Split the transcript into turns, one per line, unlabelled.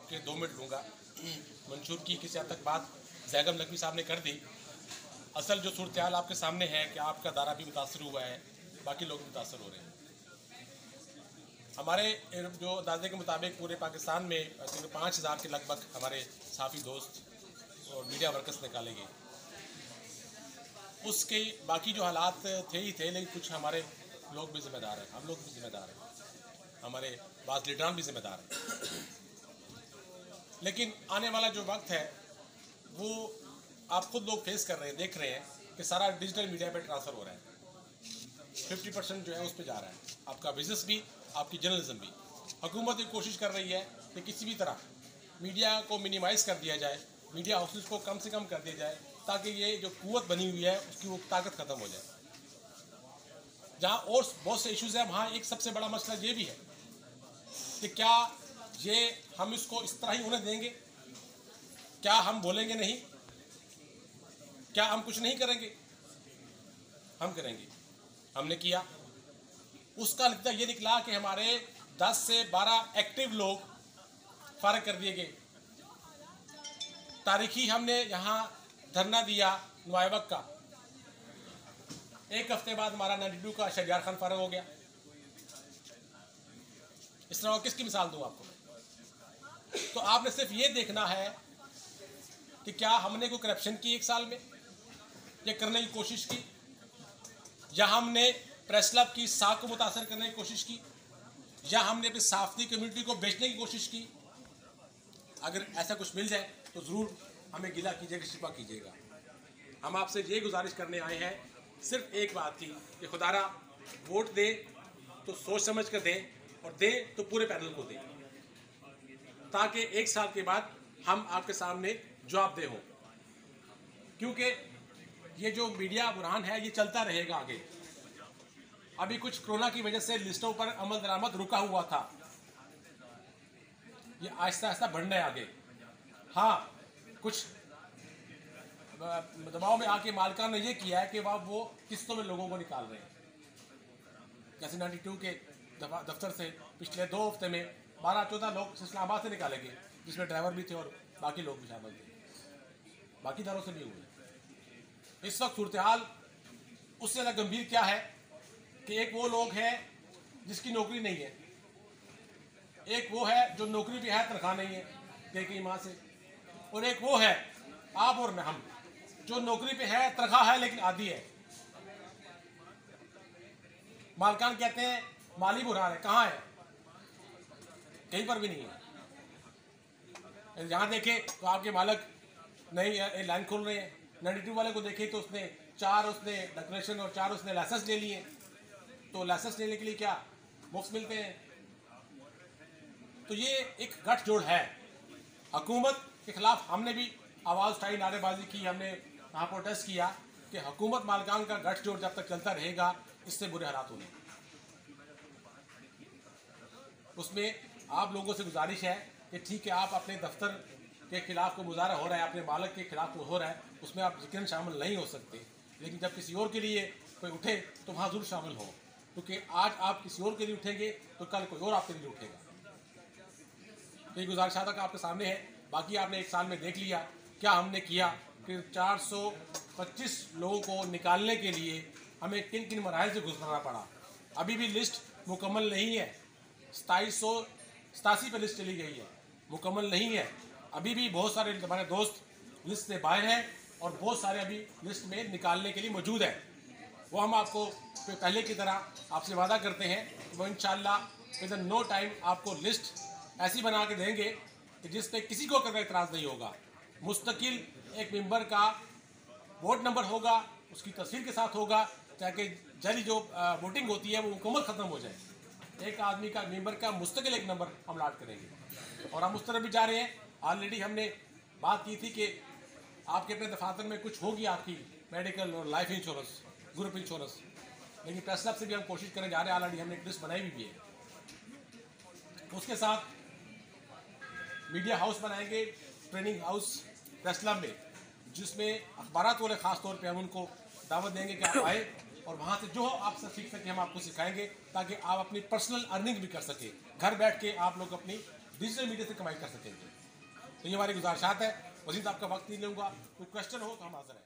आपके 2 मिनट लूँगा। मंशूर की किसी हद तक बात जैगम नकवी साहब ने कर दी। असल जो सूरत हाल आपके सामने है कि आपका दारा भी मुतासर हुआ है, बाकी लोग मुतासर हो रहे हैं। हमारे जो अंदाजे के मुताबिक पूरे पाकिस्तान में 5,000 के लगभग हमारे साफ़ी दोस्त और मीडिया वर्कर्स निकाले गए। उसके बाकी जो हालात थे ही थे, लेकिन कुछ हमारे लोग भी जिम्मेदार हैं, हम लोग भी जिम्मेदार हैं, हमारे बाज़ लीडरान भी जिम्मेदार हैं। लेकिन आने वाला जो वक्त है वो आप खुद लोग फेस कर रहे हैं, देख रहे हैं कि सारा डिजिटल मीडिया पे ट्रांसफ़र हो रहा है। 50% जो है उस पर जा रहा है, आपका बिजनेस भी, आपकी जर्नलिज्म भी। हुकूमत ये कोशिश कर रही है कि किसी भी तरह मीडिया को मिनिमाइज़ कर दिया जाए, मीडिया हाउसेस को कम से कम कर दिया जाए, ताकि ये जो कुव्वत बनी हुई है उसकी वो ताकत ख़त्म हो जाए। जहाँ और बहुत से इश्यूज़ हैं, वहाँ एक सबसे बड़ा मसला ये भी है कि क्या ये हम इसको इस तरह ही उन्हें देंगे? क्या हम बोलेंगे नहीं? क्या हम कुछ नहीं करेंगे? हम करेंगे। हमने किया, उसका नतीजा ये निकला कि हमारे 10 से 12 एक्टिव लोग फारिग कर दिए गए। तारीखी हमने यहाँ धरना दिया नुआइवक का, 1 हफ्ते बाद हमारा 92 का शहरियार खान फारिग हो गया। इस तरह किसकी मिसाल दूँ आपको? तो आपने सिर्फ ये देखना है कि क्या हमने कोई करप्शन की 1 साल में, या करने की कोशिश की, या हमने प्रेस क्लब की साख को मुतासर करने की कोशिश की, या हमने अपनी साफ़ी कम्युनिटी को बेचने की कोशिश की। अगर ऐसा कुछ मिल जाए तो ज़रूर हमें गिला कीजिएगा, शिफा कीजिएगा। हम आपसे ये गुजारिश करने आए हैं सिर्फ एक बात की कि खुदारा वोट दे तो सोच समझ कर दें, और दें तो पूरे पैनल को दें, ताकि 1 साल के बाद हम आपके सामने जवाबदेह हों। क्योंकि ये जो मीडिया बुरहान है ये चलता रहेगा आगे। अभी कुछ कोरोना की वजह से लिस्टों पर अमल दरामद रुका हुआ था, ये आहिस्ता आहिस्ता बढ़ना है आगे। हाँ, कुछ दबाव में आके मालिकान ने ये किया है कि वो किस्तों में लोगों को निकाल रहे हैं। जैसे 92 के दफ्तर से पिछले 2 हफ्ते में 12-14 लोग इस्लामाबाद से निकाले गए, जिसमें ड्राइवर भी थे और बाकी लोग भी शामिल थे, बाकी दरों से भी हुए। इस वक्त सूरत हाल उससे ज़्यादा गंभीर क्या है कि एक वो लोग हैं जिसकी नौकरी नहीं है, एक वो है जो नौकरी भी है, तनख्वाह नहीं है कई माह से, और एक वो है आप और मैं, हम जो नौकरी पे है, तनख्वाह है, लेकिन आधी है। मालिकान कहते हैं माली बुरहान है, कहाँ है? कहीं पर भी नहीं है। जहाँ देखे तो आपके मालिक नई लाइन खोल रहे हैं। 92 वाले को देखे तो उसने 4 डेकोरेशन और 4 लाइसेंस ले लिए। तो लाइसेंस लेने के लिए क्या मुफ्त मिलते हैं? तो ये एक गठजोड़ है। हुकूमत के खिलाफ हमने भी आवाज़ उठाई, नारेबाजी की, हमने वहाँ प्रोटेस्ट किया कि हुकूमत मालिकान का गठजोड़ जब तक चलता रहेगा इससे बुरे हालात होंगे। उसमें आप लोगों से गुजारिश है कि ठीक है, आप अपने दफ्तर के खिलाफ को मुजाहरा हो रहा है, अपने मालिक के खिलाफ को हो रहा है, उसमें आप यकीनन शामिल नहीं हो सकते, लेकिन जब किसी और के लिए कोई उठे तो वहाँ ज़रूर शामिल हो, क्योंकि आज आप किसी और के लिए उठेंगे तो कल कोई और आपके लिए उठेगा। तो ये गुजारिश तक आपके सामने है। बाकी आपने 1 साल में देख लिया क्या हमने किया कि 425 लोगों को निकालने के लिए हमें किन किन मराहल से गुजरना पड़ा। अभी भी लिस्ट मुकम्मल नहीं है, 2787 पे लिस्ट चली गई है, मुकम्मल नहीं है। अभी भी बहुत सारे हमारे दोस्त लिस्ट से बाहर हैं और बहुत सारे अभी लिस्ट में निकालने के लिए मौजूद हैं। वो हम आपको पहले की तरह आपसे वादा करते हैं, वो इंशाल्लाह विदिन नो टाइम आपको लिस्ट ऐसी बना के देंगे कि जिस पे किसी को कोई एतराज़ नहीं होगा। मुस्तकिल एक मेंबर का वोट नंबर होगा, उसकी तस्वीर के साथ होगा, ताकि जारी जो वोटिंग होती है वो मुकम्मल ख़त्म हो जाए। एक आदमी का मेंबर का मुस्तकिल एक नंबर हम लाट करेंगे और हम उस तरफ भी जा रहे हैं। ऑलरेडी हमने बात की थी कि आपके अपने दफातर में कुछ होगी आपकी मेडिकल और लाइफ इंश्योरेंस, ग्रुप इंश्योरेंस, लेकिन प्रेस क्लब से भी हम कोशिश करने जा रहे हैं। ऑलरेडी हमने एक लिस्ट बनाई भी है। उसके साथ मीडिया हाउस बनाएंगे, ट्रेनिंग हाउस प्रेस क्लब में, जिसमें अखबारात वाले ख़ास तौर पे हम उनको दावत देंगे कि आप आए और वहाँ से जो आपसे सीख सके हम आपको सिखाएंगे, ताकि आप अपनी पर्सनल अर्निंग भी कर सके। घर बैठ के आप लोग अपनी डिजिटल मीडिया से कमाई कर सकेंगे। तो ये हमारी गुजारिशात है। वसीम साहब का वक्त नहीं लूँगा, कोई क्वेश्चन हो तो हम हाजिर हैं।